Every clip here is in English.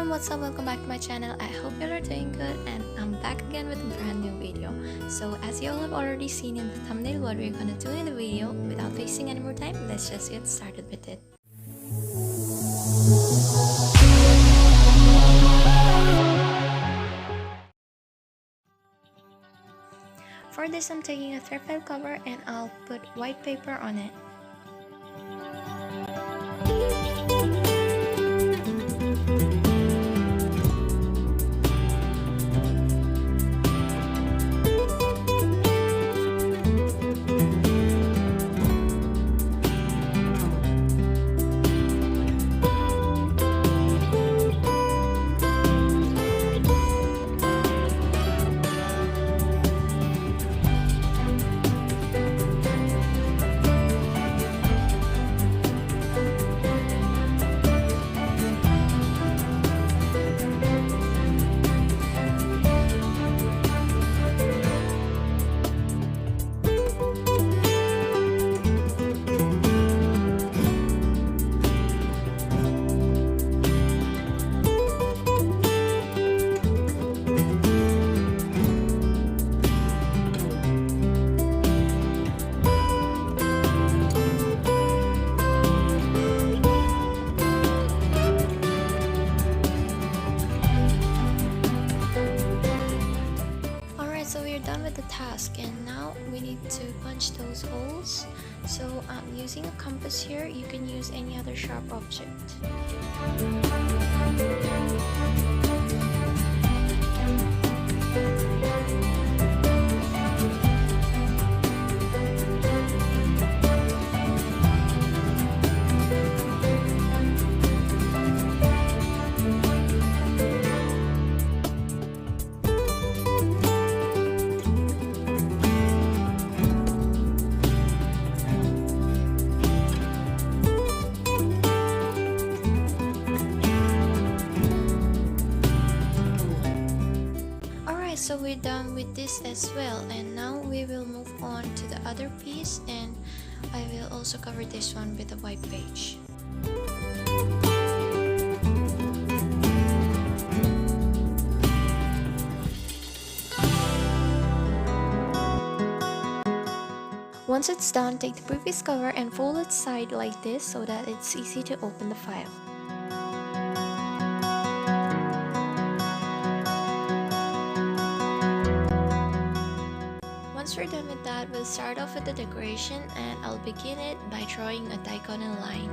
everyone, what's up? Welcome back to my channel. I hope you all are doing good, and I'm back again with a brand new video. So as you all have already seen in the thumbnail what we're gonna do in the video, without wasting any more time, let's just get started with it. For this, I'm taking a thread file cover and I'll put white paper on it. So we're done with the task, and now we need to punch those holes. So I'm using a compass here. You can use any other sharp object. So we're done with this as well, and now we will move on to the other piece, and I will also cover this one with a white page. Once it's done, take the previous cover and fold its side like this so that it's easy to open the file. Once we're done with that, we'll start off with the decoration, and I'll begin it by drawing a diagonal line.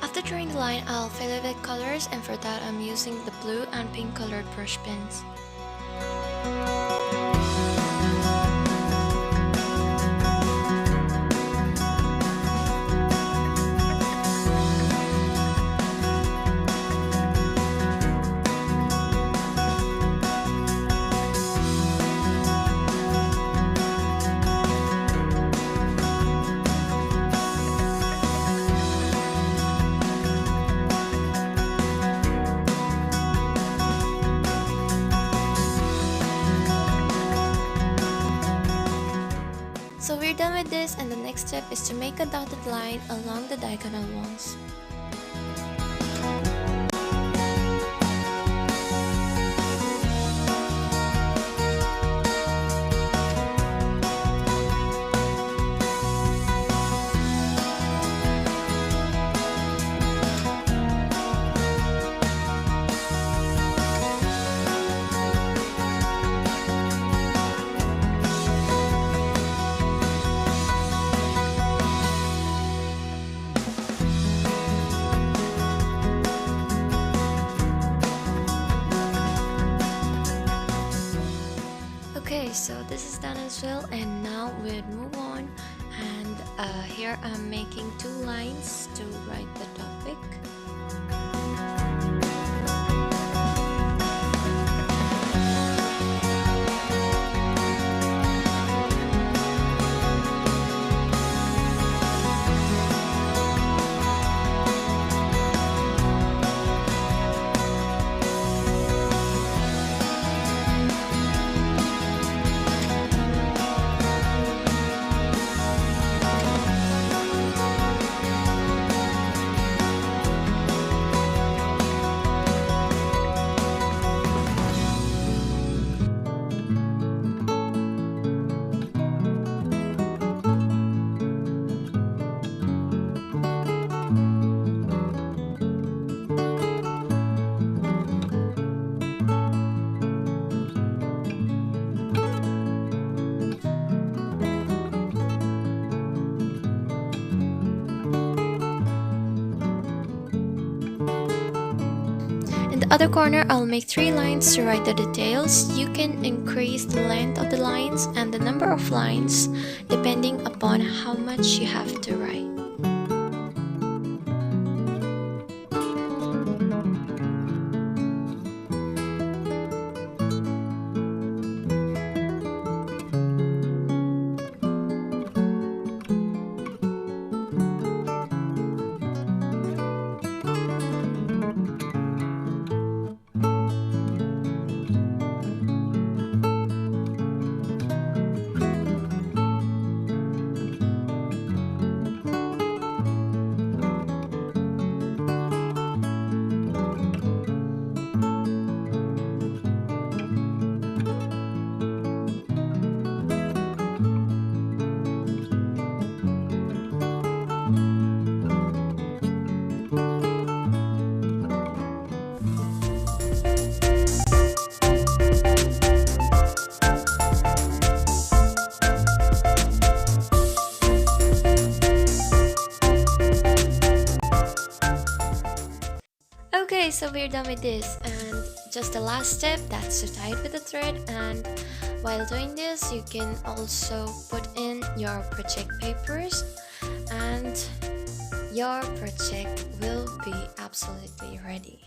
After drawing the line, I'll fill it with colors, and for that I'm using the blue and pink colored brush pens. So we're done with this, and the next step is to make a dotted line along the diagonal ones. Okay, so this is done as well, and now we'll move on, and here I'm making two lines to write the topic. the other corner, I'll make 3 lines to write the details. You can increase the length of the lines and the number of lines depending upon how much you have to write. Okay, so we're done with this, and just the last step, that's to tie it with a thread. And while doing this, you can also put in your project papers, and your project will be absolutely ready.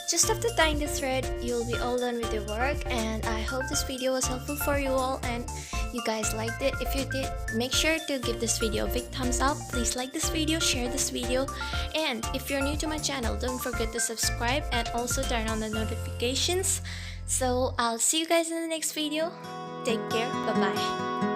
Just after tying the thread, you'll be all done with your work, and I hope this video was helpful for you all and you guys liked it. If you did, make sure to give this video a big thumbs up. Please like this video, share this video, and if you're new to my channel, don't forget to subscribe and also turn on the notifications. So I'll see you guys in the next video. Take care. Bye bye.